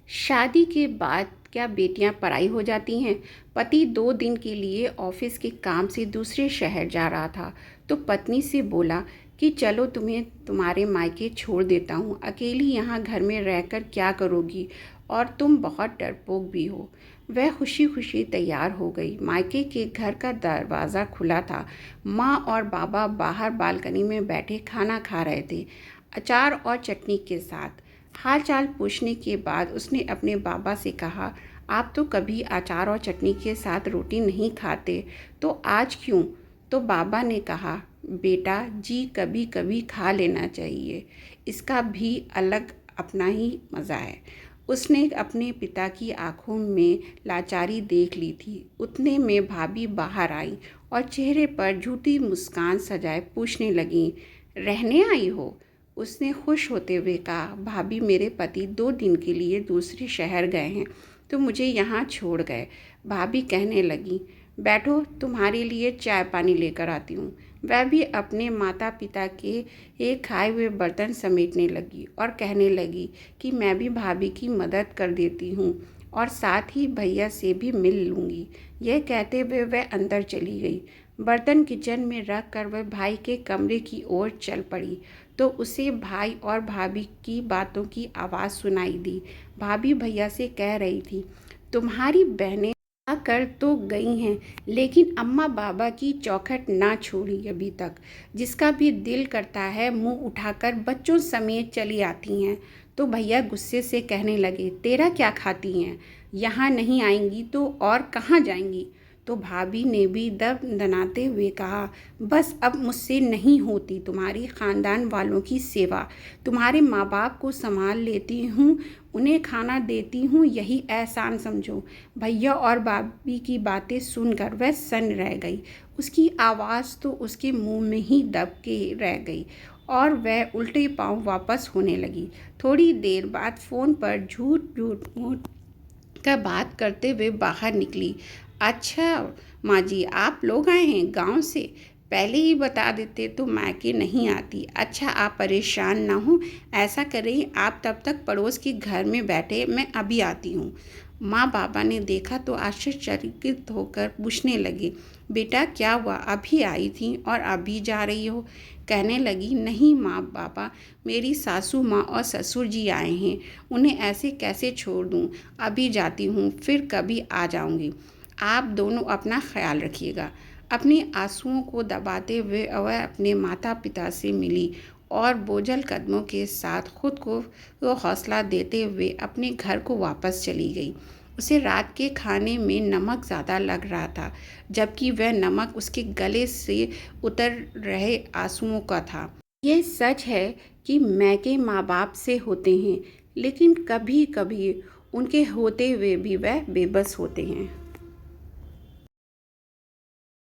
शादी के बाद क्या बेटियां पराई हो जाती हैं। पति 2 दिन के लिए ऑफिस के काम से दूसरे शहर जा रहा था तो पत्नी से बोला कि चलो तुम्हें तुम्हारे मायके छोड़ देता हूँ, अकेली यहाँ घर में रहकर क्या करोगी, और तुम बहुत डरपोक भी हो। वह खुशी खुशी तैयार हो गई। मायके के घर का दरवाज़ा खुला था। माँ और बाबा बाहर बालकनी में बैठे खाना खा रहे थे, अचार और चटनी के साथ। हाल चाल पूछने के बाद उसने अपने बाबा से कहा, आप तो कभी अचार और चटनी के साथ रोटी नहीं खाते, तो आज क्यों? तो बाबा ने कहा, बेटा जी कभी कभी खा लेना चाहिए, इसका भी अलग अपना ही मज़ा है। उसने अपने पिता की आंखों में लाचारी देख ली थी। उतने में भाभी बाहर आई और चेहरे पर झूठी मुस्कान सजाए पूछने लगी, रहने आई हो? उसने खुश होते हुए कहा, भाभी मेरे पति 2 दिन के लिए दूसरे शहर गए हैं तो मुझे यहाँ छोड़ गए। भाभी कहने लगी, बैठो तुम्हारे लिए चाय पानी लेकर आती हूँ। वह भी अपने माता पिता के एक खाए हुए बर्तन समेटने लगी और कहने लगी कि मैं भी भाभी की मदद कर देती हूँ और साथ ही भैया से भी मिल लूँगी। यह कहते हुए वह अंदर चली गई। बर्तन किचन में रख कर वह भाई के कमरे की ओर चल पड़ी तो उसे भाई और भाभी की बातों की आवाज़ सुनाई दी। भाभी भैया से कह रही थी, तुम्हारी बहनें आकर तो गई हैं लेकिन अम्मा बाबा की चौखट ना छोड़ी अभी तक। जिसका भी दिल करता है मुंह उठाकर बच्चों समेत चली आती हैं। तो भैया गुस्से से कहने लगे, तेरा क्या खाती हैं? यहाँ नहीं आएंगी तो और कहाँ जाएंगी? तो भाभी ने भी दनाते हुए कहा, बस अब मुझसे नहीं होती तुम्हारी ख़ानदान वालों की सेवा। तुम्हारे माँ बाप को संभाल लेती हूँ, उन्हें खाना देती हूँ, यही एहसान समझो। भैया और भाभी की बातें सुनकर वह सन्न रह गई। उसकी आवाज़ तो उसके मुंह में ही दब के रह गई और वह उल्टे पांव वापस होने लगी। थोड़ी देर बाद फ़ोन पर झूठ झूठ मूठ का बात करते हुए बाहर निकली। अच्छा माँ जी, आप लोग आए हैं गांव से? पहले ही बता देते तो मायके नहीं आती। अच्छा आप परेशान ना हो, ऐसा करें आप तब तक पड़ोस के घर में बैठे, मैं अभी आती हूँ। माँ बाबा ने देखा तो आश्चर्यचकित होकर पूछने लगे, बेटा क्या हुआ, अभी आई थी और अभी जा रही हो? कहने लगी, नहीं माँ बाबा, मेरी सासू माँ और ससुर जी आए हैं, उन्हें ऐसे कैसे छोड़ दूँ? अभी जाती हूँ, फिर कभी आ जाऊँगी। आप दोनों अपना ख्याल रखिएगा। अपने आंसुओं को दबाते हुए वह अपने माता पिता से मिली और बोझल कदमों के साथ खुद को हौसला देते हुए अपने घर को वापस चली गई। उसे रात के खाने में नमक ज़्यादा लग रहा था, जबकि वह नमक उसके गले से उतर रहे आंसुओं का था। ये सच है कि मैके माँ बाप से होते हैं, लेकिन कभी कभी उनके होते हुए भी वह बेबस होते हैं।